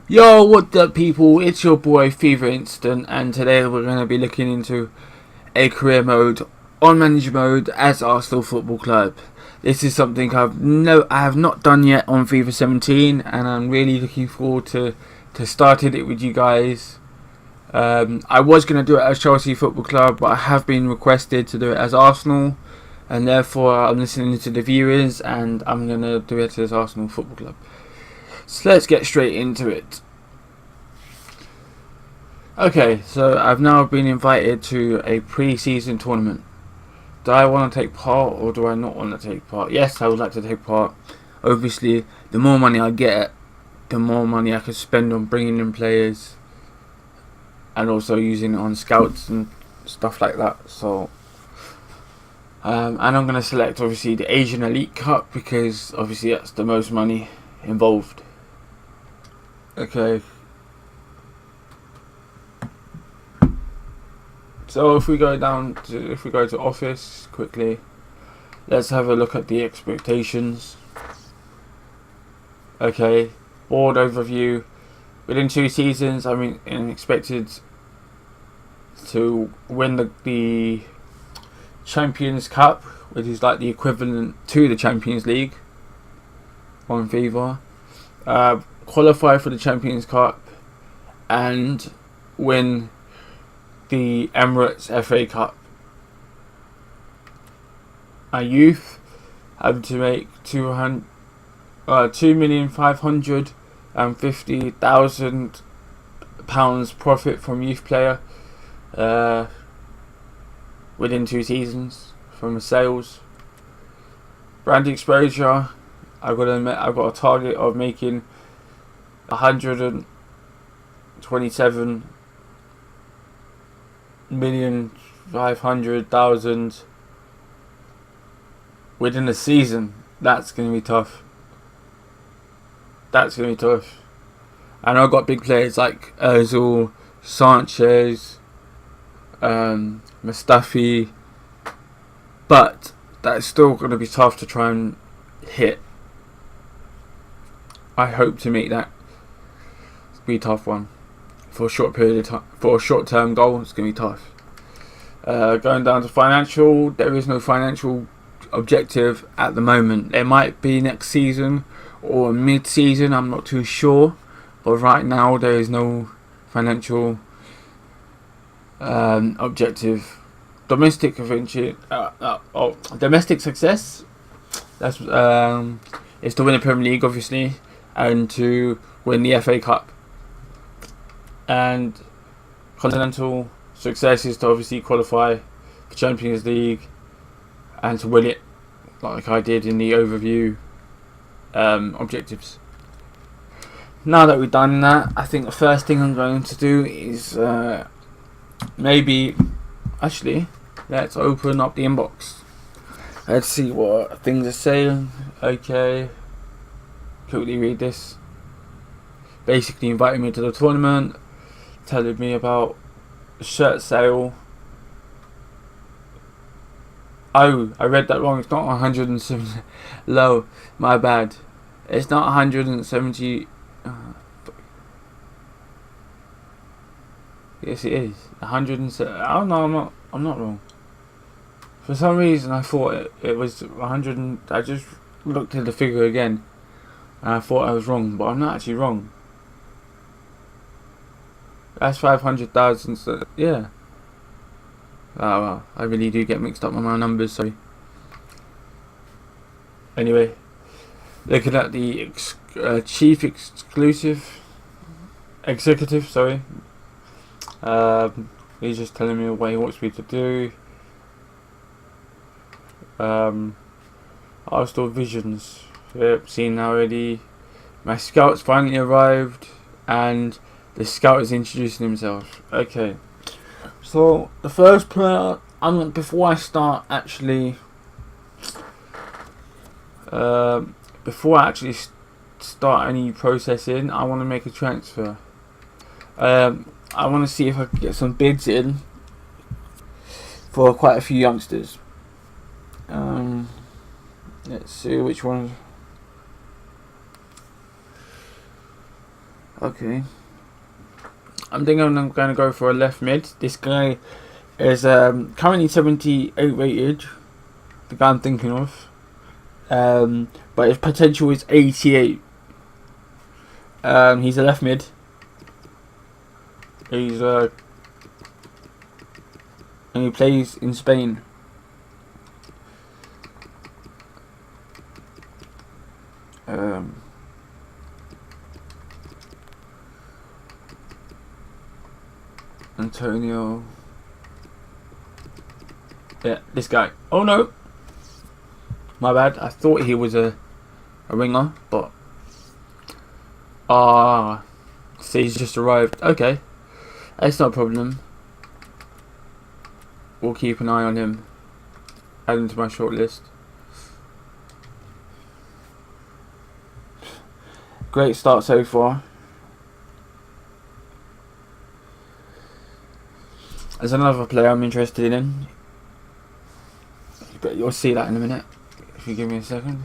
Yo, what up, people? It's your boy Fever Instant, and today we're going to be looking into a career mode on manager mode as Arsenal Football Club. This is something I have not done yet on FIFA 17, and I'm really looking forward to starting it with you guys. I was going to do it as Chelsea Football Club, but I have been requested to do it as Arsenal, and therefore I'm listening to the viewers, and I'm going to do it as Arsenal Football Club. So let's get straight into it. Okay, so I've now been invited to a pre-season tournament. Do I want to take part or do I not want to take part? Yes, I would like to take part. Obviously, the more money I get, the more money I can spend on bringing in players and also using it on scouts and stuff like that. So, and I'm going to select obviously the Asian Elite Cup because obviously that's the most money involved. Okay. So if we go to office quickly, let's have a look at the expectations. Okay, board overview. Within 2 seasons, I'm expected to win the Champions Cup, which is like the equivalent to the Champions League on FIFA. Qualify for the Champions Cup and win the Emirates FA Cup. Our youth have to make £2,550,000 profit from youth player within 2 seasons from sales. Brand exposure. I've got a target of making 127,500,000 within a season. That's going to be tough. And I've got big players like Ozil, Sanchez, Mustafi, but that's still going to be tough to try and hit. I hope to make that be a tough one for a short period of time. For a short-term goal, it's going to be tough. Going down to financial, there is no financial objective at the moment. There might be next season or mid-season, I'm not too sure. But right now, there is no financial objective. Domestic success. That's is to win the Premier League, obviously, and to win the FA Cup. And continental success is to obviously qualify for Champions League and to win it, like I did in the overview objectives. Now that we've done that, I think the first thing I'm going to do is let's open up the inbox. Let's see what things are saying. Okay, quickly read this. Basically inviting me to the tournament, telling me about the shirt sale. Oh, I read that wrong. It's not 170. Low, my bad. It's not 170. Yes, it is 170. Oh no, I'm not wrong. For some reason, I thought it was 100. I just looked at the figure again, and I thought I was wrong, but I'm not actually wrong. That's 500,000. So yeah. Oh well, I really do get mixed up with my numbers. Sorry. Anyway, looking at the chief executive. Sorry. He's just telling me what he wants me to do. Arsenal visions. Yep, seen already. My scouts finally arrived, and the scout is introducing himself. Okay. So the first player, before I actually start any processing, I want to make a transfer. I want to see if I can get some bids in for quite a few youngsters. Let's see which one. Okay. I'm thinking I'm going to go for a left mid. This guy is currently 78 rated. The guy I'm thinking of. But his potential is 88. He's a left mid. He's and he plays in Spain. Antonio. Yeah, this guy. Oh no! My bad. I thought he was a winger, but see, he's just arrived. Okay, that's not a problem. We'll keep an eye on him. Add him to my shortlist. Great start so far. There's another player I'm interested in. But you'll see that in a minute. If you give me a second.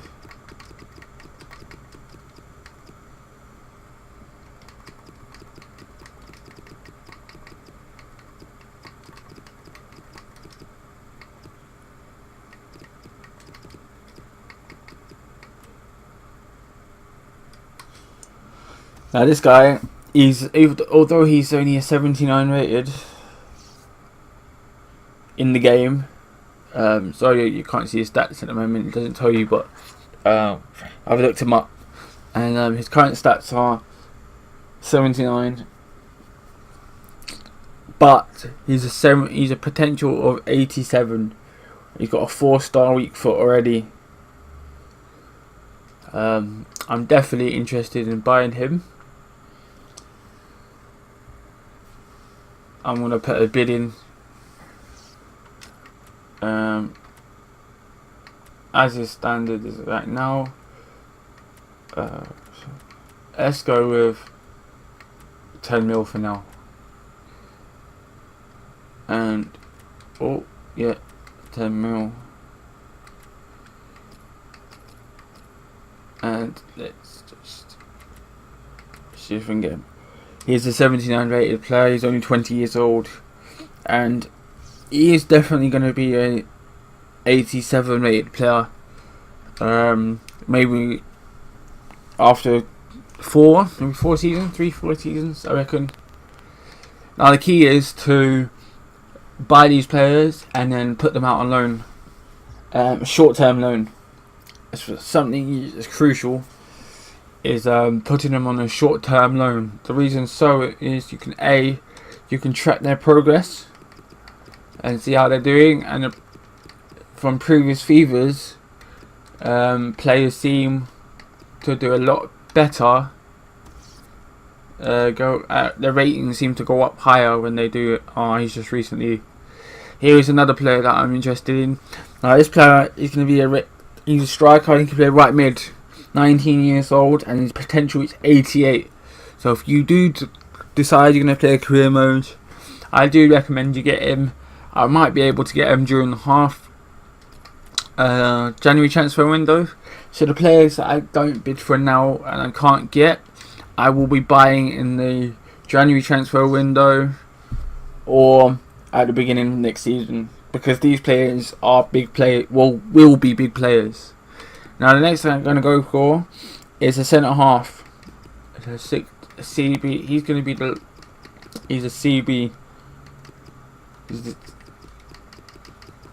Now this guy, although he's only a 79 rated in the game, sorry you can't see his stats at the moment, it doesn't tell you, but I've looked him up, and his current stats are 79, but he's a potential of 87. He's got a 4-star weak foot already. I'm definitely interested in buying him. I'm gonna put a bid in. As is standard is right now. Let's go with 10 mil for now. And oh yeah, 10 mil. And let's just see if we can get him. He's a 79 rated player. He's only 20 years old, and he is definitely going to be a 87 rated player. Maybe after 4 seasons, I reckon. Now the key is to buy these players and then put them out on loan, short-term loan. It's something that's crucial. Is putting them on a short-term loan. The reason so is you can track their progress and see how they're doing, and from previous fevers, players seem to do a lot better. Their ratings seem to go up higher when they do it. He's just recently. Here is another player that I'm interested in. This player is going to be he's a striker. He can play right mid. 19 years old, and his potential is 88. So if you do decide you're going to play a career mode, I do recommend you get him. I might be able to get him during the January transfer window. So the players that I don't bid for now and I can't get, I will be buying in the January transfer window or at the beginning of next season, because these players are big players. Will be big players. Now the next thing I'm going to go for is a centre half. It's a CB. He's going to be he's a CB.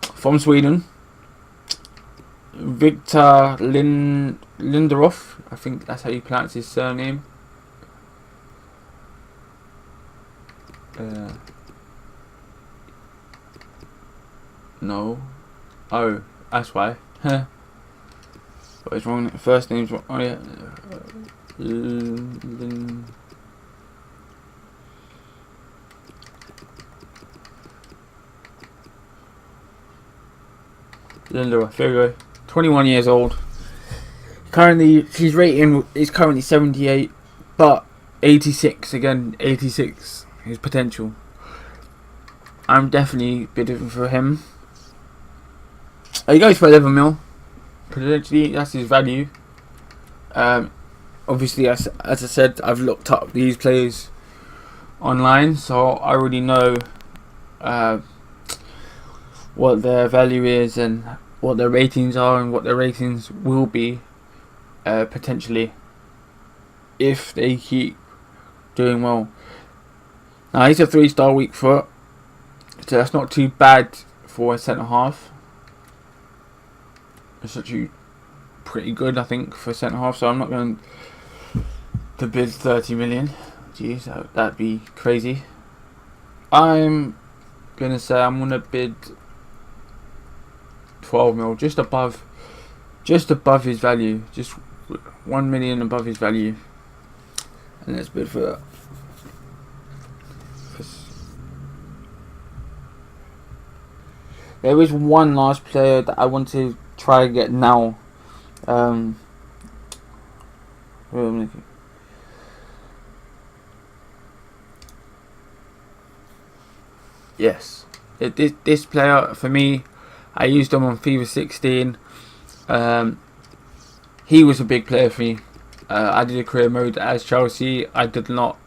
From Sweden. Victor Linderoth. I think that's how you pronounce his surname. No. Oh, that's why. What is wrong? First name's wrong. Oh yeah. Linderoth. There we go. 21 years old. Currently, his rating is currently 78, but 86 again. 86. His potential. I'm definitely bidding for him. He goes for 11 mil. Potentially, that's his value. obviously, as I said, I've looked up these players online, so I already know what their value is and what their ratings are and what their ratings will be potentially if they keep doing well. Now he's a 3-star weak foot, so that's not too bad for a centre half. It's actually pretty good, I think, for centre half. So I'm not going to bid 30 million. Jeez, that'd be crazy. I'm gonna say I'm gonna bid 12 mil, just above his value, just 1 million above his value, and let's bid for that. There is one last player that I want to try and get now. Yes, this player for me, I used him on FIFA 16. He was a big player for me. I did a career mode as Chelsea. I did not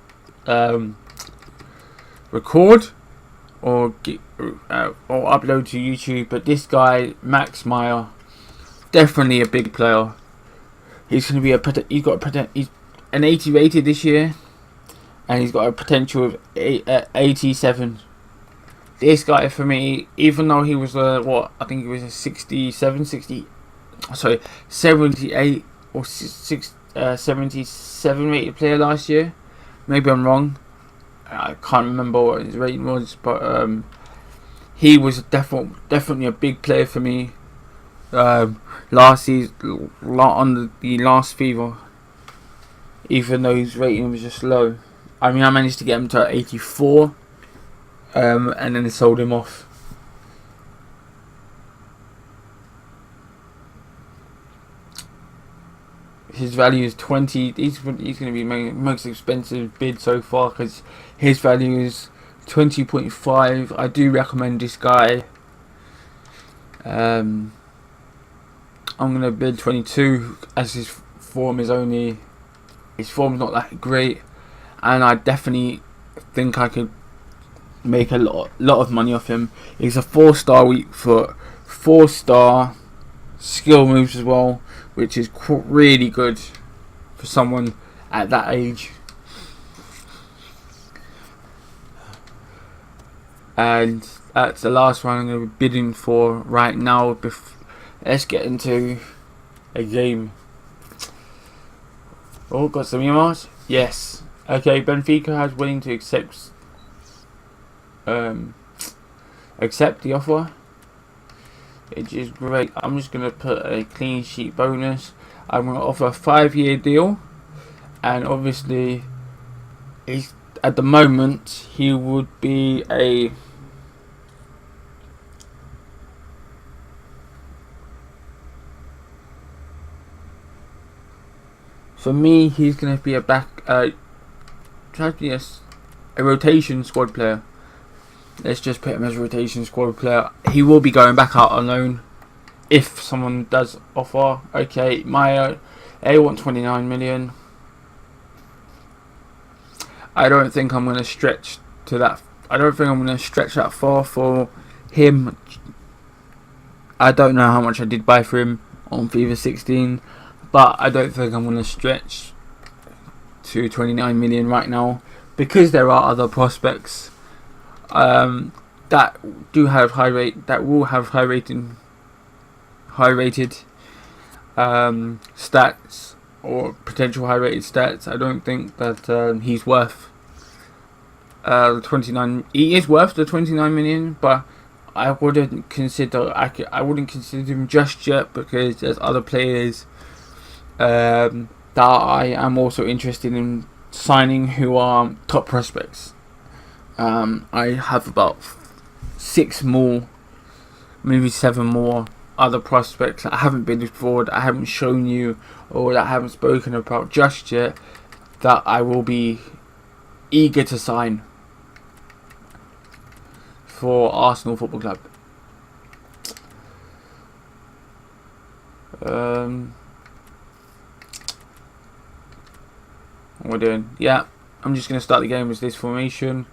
record or upload to YouTube, but this guy Max Meyer, definitely a big player. He's going to be he's an 80 rated this year, and he's got a potential of 87. This guy for me, even though he was I think he was a 78 or 77 rated player last year. Maybe I'm wrong. I can't remember what his rating was, but he was definitely a big player for me last season, on the last FIFA, even though his rating was just low. I mean, I managed to get him to 84, and then sold him off. His value is 20. He's going to be my most expensive bid so far because his value is 20.5. I do recommend this guy. I'm going to bid 22 as his form's not that great, and I definitely think I could make a lot of money off him. He's a 4-star weak foot, 4-star skill moves as well, which is really good for someone at that age. And that's the last one I'm going to be bidding for right now. Let's get into a game. Oh, got some emails? Yes. Okay, Benfica has willing to accept the offer, which is great. I'm just going to put a clean sheet bonus. I'm going to offer a 5-year deal, and obviously at the moment he would be a for me he's going to be a rotation squad player. Let's just put him as a rotation squad player. He will be going back out on loan if someone does offer. Okay, my want 29 million. I don't think I'm going to stretch to that. I don't think I'm going to stretch that far for him. I don't know how much I did buy for him on FIFA 16, but I don't think I'm going to stretch to 29 million right now because there are other prospects that do have high rate, that will have high rated stats or potential high rated stats. I don't think that he's worth 29. He is worth the 29 million, but I wouldn't consider him just yet because there's other players that I am also interested in signing who are top prospects. I have about 6 more, maybe 7 more other prospects that I haven't been forward, I haven't shown you, or that I haven't spoken about just yet, that I will be eager to sign for Arsenal Football Club. what we're doing. Yeah, I'm just going to start the game with this formation.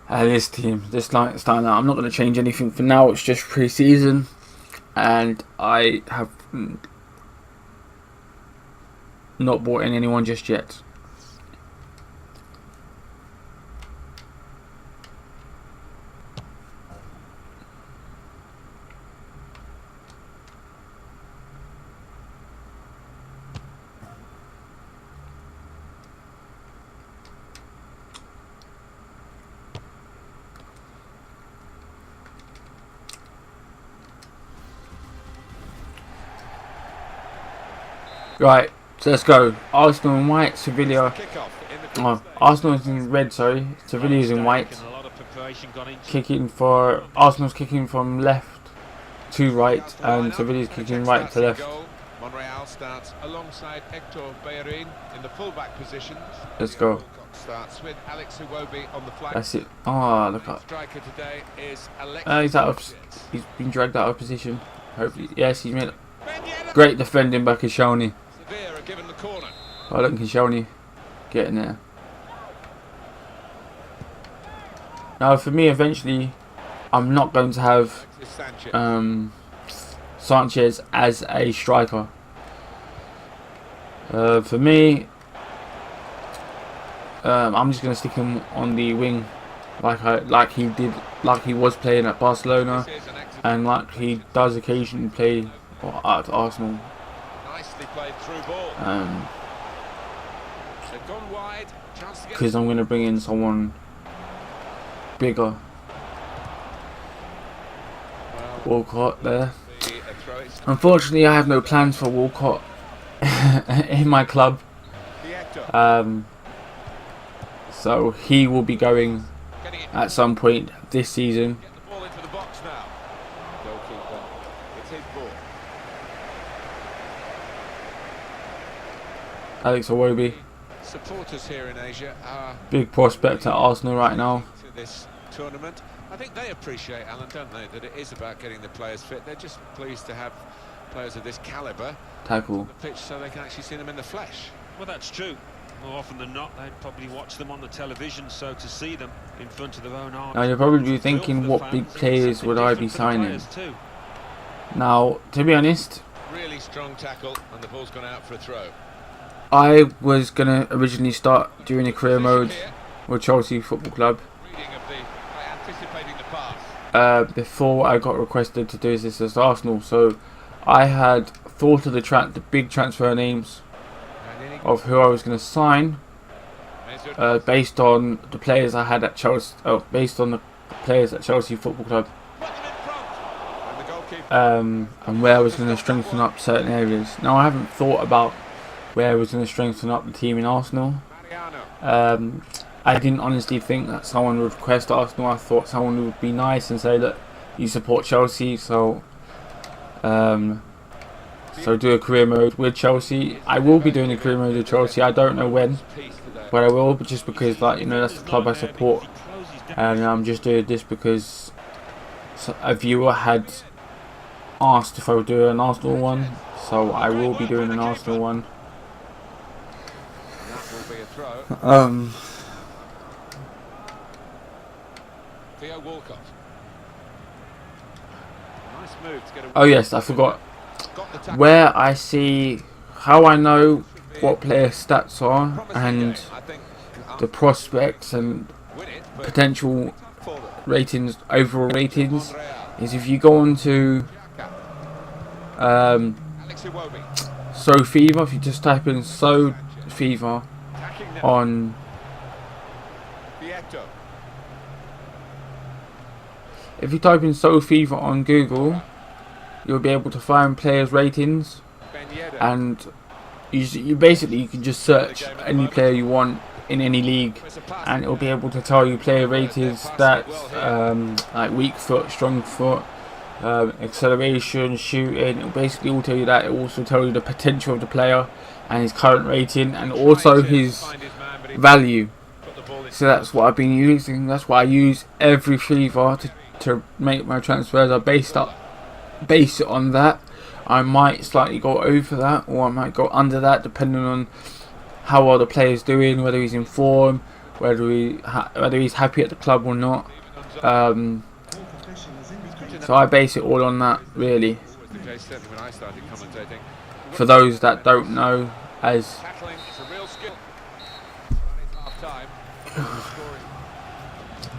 This team, this starting out. I'm not going to change anything for now. It's just pre-season, and I have not bought in anyone just yet. Right, so let's go. Arsenal in white, Sevilla. Oh, Arsenal is in red, sorry. Sevilla is in white. Kicking for Arsenal's kicking from left to right, and Sevilla's kicking right to left. Monreal starts alongside Hector Bellerin in the fullback positions. Let's go. Starts with Alex Iwobi on the flank. That's it. Oh, look at. Striker today is He's out of. He's been dragged out of position. Hopefully, yes, he's made great defending by Koscielny. Given the corner. Oh, look, Koscielny getting there. Now, for me, eventually, I'm not going to have Sanchez as a striker. For me, I'm just going to stick him on the wing, like he was playing at Barcelona, and like he does occasionally play at Arsenal. Because I'm going to bring in someone bigger. Walcott there. Unfortunately, I have no plans for Walcott in my club. So he will be going at some point this season. Alex Iwobi, supporters here in Asia are big prospect at Arsenal right now. To this tournament, I think they appreciate, Alan, don't they, that it is about getting the players fit. They're just pleased to have players of this calibre tackle on the pitch, so they can actually see them in the flesh. Well, that's true. More often than not, they'd probably watch them on the television, so to see them in front of their own eyes. Now you're probably thinking, what big players would I be signing? Now, to be honest, really strong tackle, and the ball's gone out for a throw. I was going to originally start doing a career mode with Chelsea Football Club before I got requested to do this as Arsenal. So I had thought of the big transfer names of who I was going to sign based on the players I had at Chelsea. Based on the players at Chelsea Football Club, and where I was going to strengthen up certain areas. Now I haven't thought about where I was going to strengthen up the team in Arsenal. I didn't honestly think that someone would request Arsenal. I thought someone would be nice and say, look, you support Chelsea, so do a career mode with Chelsea. I will be doing a career mode with Chelsea. I don't know when, but I will, but just because, like, you know, that's the club I support, and I'm just doing this because a viewer had asked if I would do an Arsenal one, so I will be doing an Arsenal one. Oh yes, I forgot. Where I see how I know what player stats are and the prospects and potential ratings, overall ratings, is if you go on to So Fever, if you just type in So Fever on Google, you'll be able to find players' ratings, and you can just search any player you want in any league, and it'll be able to tell you player rated stats, like weak foot, strong foot, acceleration, shooting. It'll basically all tell you that. It will also tell you the potential of the player and his current rating, and also his value. So that's what I've been using. That's what I use every Fever to make my transfers. I base it on that. I might slightly go over that, or I might go under that, depending on how well the player's doing, whether he's in form, whether he's happy at the club or not. So I base it all on that, really. For those that don't know, as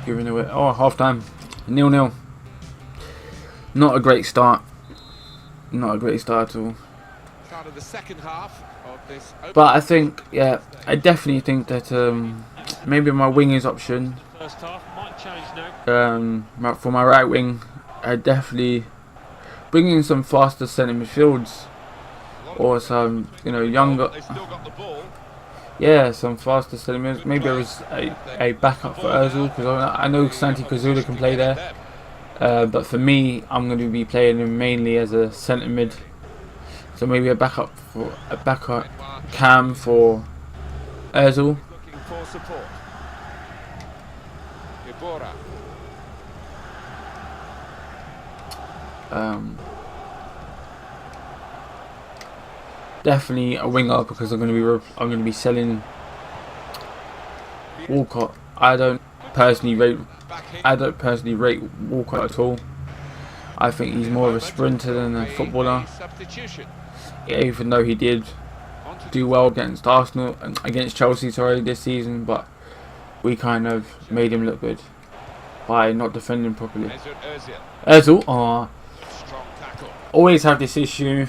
giving away, half time, 0-0. Not a great start. Not a great start at all. Of the second half of this. But I think, yeah, I definitely think that maybe my wingers option, First half might change now. for my right wing, I definitely bring in some faster centre midfields, or some, younger. They still got the ball. Yeah, some faster centre midfields. Maybe there was a backup for Ozil, because I know Santi Cazorla can play there. But for me, I'm going to be playing him mainly as a centre mid. So maybe a backup cam for Ozil. Looking for support. Ibora. Definitely a winger, because I'm going to be selling Walcott. I don't personally rate Walcott at all. I think he's more of a sprinter than a footballer. Even though he did do well against Chelsea, this season, but we kind of made him look good by not defending properly. Ozil, always have this issue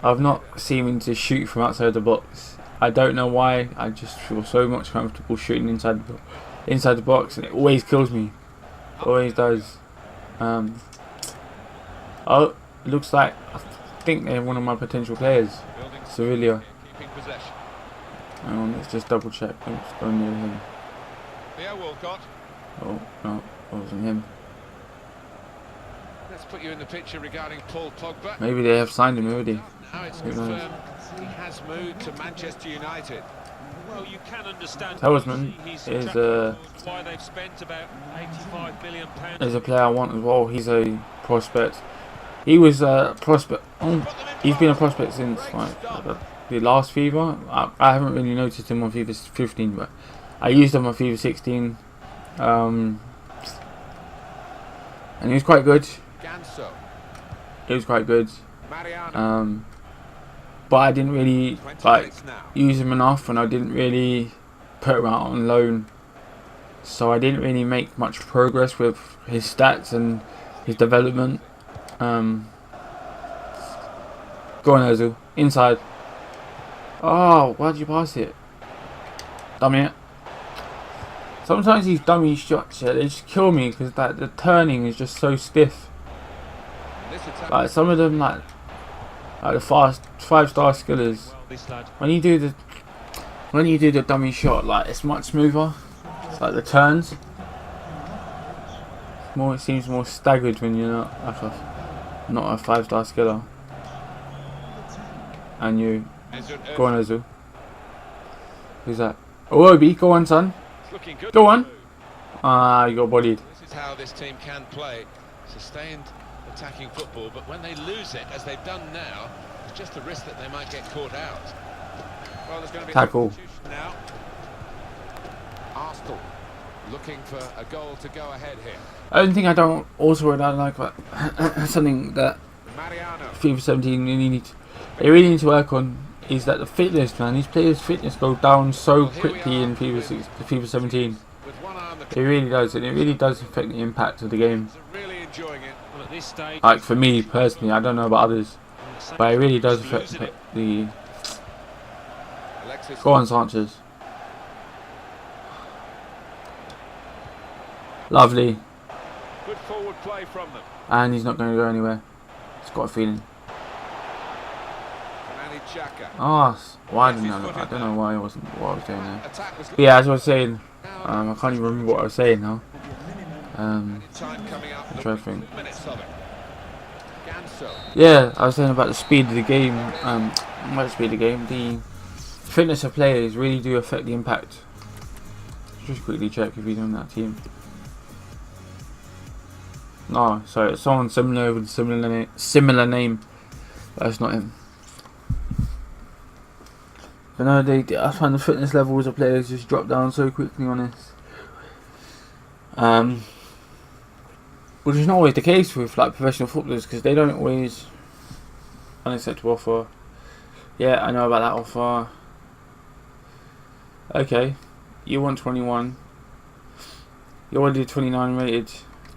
of not seeming to shoot from outside the box. I don't know why. I just feel so much comfortable shooting inside the box, and it always kills me. Always does. Looks like I think they're one of my potential players, Sevilla. Hang on, let's just double check. Let's go near him. Oh no, it wasn't him. Let's put you in the picture regarding Paul Pogba. Maybe they have signed him already. Now it's confirmed he has moved to Manchester United. Well, you can understand Talisman is why they've spent about £85 million. Is a player I want as well. He's a prospect. He was a prospect. He's been a prospect since the last FIFA. I haven't really noticed him on FIFA 15, but I used him on FIFA 16, and he was quite good. He was quite good. But I didn't really use him enough, and I didn't really put him out on loan. So I didn't really make much progress with his stats and his development. Go on, Ozil. Inside. Oh, why'd you pass it? Dummy it. Sometimes these dummy shots, they just kill me, because the turning is just so stiff. Like some of them, like the fast 5-star skillers, when you do the dummy shot, like it's much smoother. It's like the turns. It seems more staggered when you're not a 5-star skiller. And you go on, Ozil. Who's that? Oh, Obi, go on, son. Go on. You got bodied. This is how this team can play sustained attacking football, but when they lose it, as they've done now, it's just a risk that they might get caught out. Well, there's going to be tackle now. Arsenal looking for a goal to go ahead here. Only thing I don't like about something that FIFA 17 really need to work on is that the fitness, man. These players' fitness go down so quickly in FIFA 17. It really does, and it really does affect the impact of the game. Like for me personally, I don't know about others, but it really does affect the. Go on, Sanchez. Lovely. Good forward play from them. And he's not going to go anywhere. It's got a feeling. Why didn't I don't know why I wasn't what I was doing there. But yeah, as I was saying, I can't even remember what I was saying now. I'm trying to think. Yeah, I was saying about the speed of the game. Not the speed of the game. The fitness of players really do affect the impact. Just quickly check if he's on that team. No, sorry, it's someone similar with a similar name. But it's not him. But no, I find the fitness levels of players just drop down so quickly on this. Which is not always the case with like professional footballers, because they don't always unacceptable offer. Yeah, I know about that offer. Okay, you want 21. You already 29 rated.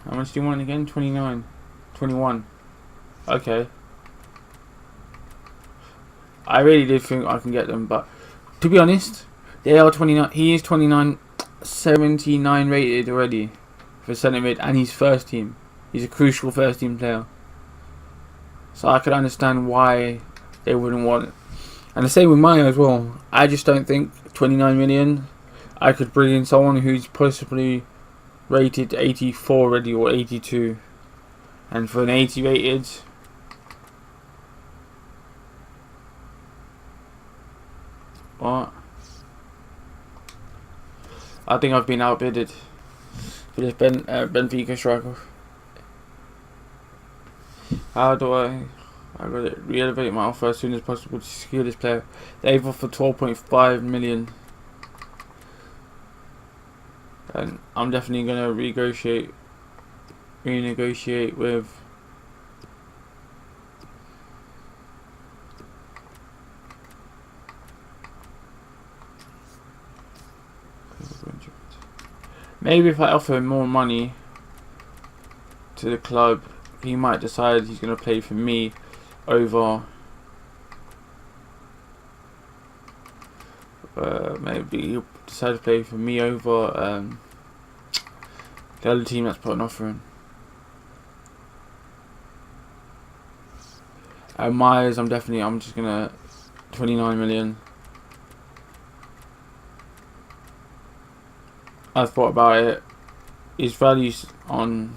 How much do you want again? 29, 21. Okay. I really did think I can get them, but to be honest, they are 29. He is 29, 79 rated already for centre mid, and he's first team. He's a crucial first team player. So I could understand why they wouldn't want it. And the same with Maya as well. I just don't think 29 million. I could bring in someone who's possibly rated 84 already or 82, and for an 80 rated. What? I think I've been outbidded for this Benfica striker. How do I got to re-elevate my offer as soon as possible to secure this player. They've offered 12.5 million. And I'm definitely going to renegotiate with maybe if I offer him more money to the club, he might decide he's going to play for me over maybe he'll decide to play for me over the other team that's put an offer in. Myers, I'm just gonna 29 million. I thought about it. His value on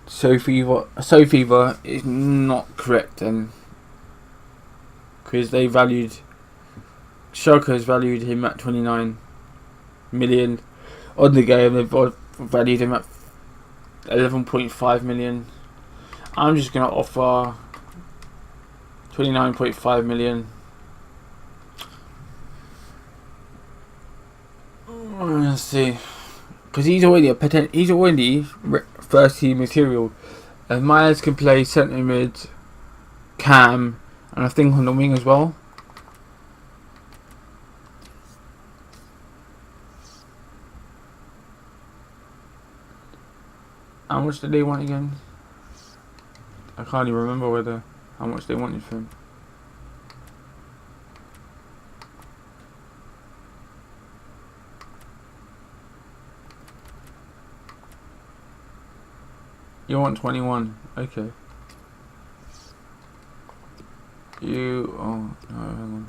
SoFever is not correct, and because they valued Schalke has valued him at 29 million on the game. They've valued him at 11.5 million. I'm just gonna offer 29.5 million. Let's see, because he's already first team material. And Myers can play centre mid, cam, and I think on the wing as well. How much did they want again? I can't even remember how much they wanted for him. You want 21? Okay. Oh no, hang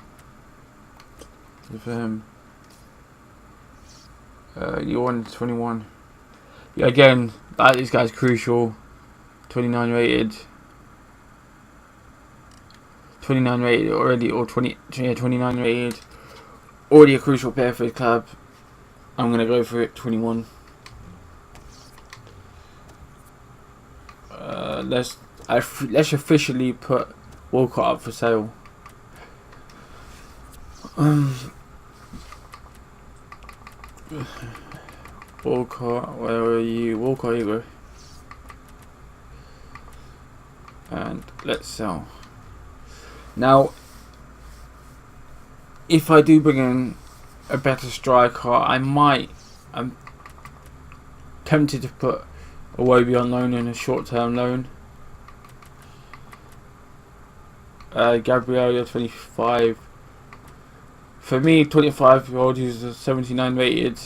on. For him. You want 21? Yeah, again, this guy's crucial. 29 rated. 29 rated already, or 29 rated. Already a crucial player for his club. I'm gonna go for it. 21. Let's officially put Walcott up for sale. Walcott, where are you? Walcott, here you go. And let's sell. Now, if I do bring in a better striker, I'm tempted to put Iwobi on loan in a short-term loan. Gabriel, you're 25. For me, 25-year-old who's a 79 rated,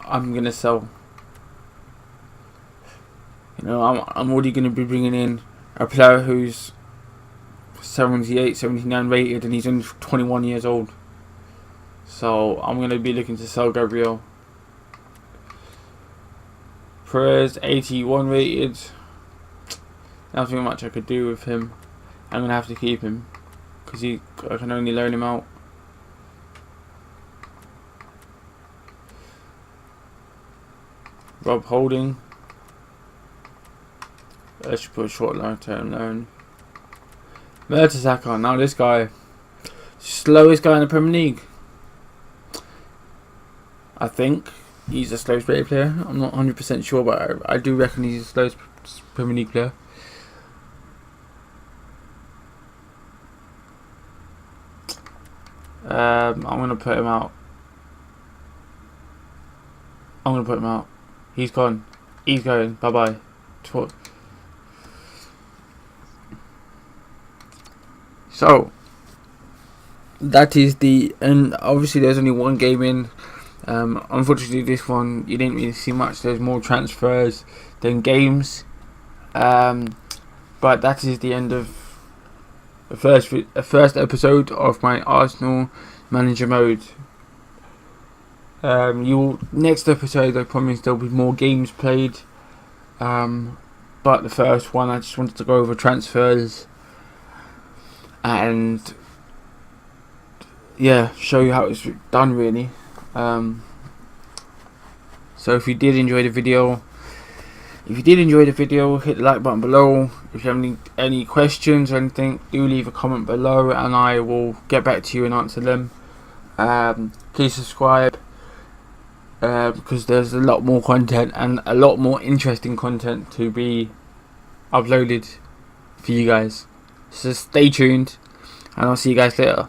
I'm gonna sell. You know, I'm already gonna be bringing in a player who's 78, 79 rated, and he's only 21 years old. So I'm gonna be looking to sell Gabriel. Perez, 81 rated. Nothing much I could do with him. I'm gonna have to keep him because I can only loan him out. Rob Holding. Let's put a short long-term loan. Mertesacker. Now this guy, slowest guy in the Premier League. I think he's the slowest rated player. I'm not 100% sure, but I do reckon he's the slowest Premier League player. I'm gonna put him out. He's gone. He's going. Bye bye. So that is and obviously there's only one game in. Unfortunately, this one you didn't really see much. There's more transfers than games. But that is the end of the first episode of my Arsenal Manager mode. Next episode, I promise there'll be more games played. But the first one, I just wanted to go over transfers and show you how it's done really. So if you did enjoy the video, hit the like button below. If you have any questions or anything, do leave a comment below and I will get back to you and answer them. Please subscribe, because there's a lot more content and a lot more interesting content to be uploaded for you guys. So stay tuned and I'll see you guys later.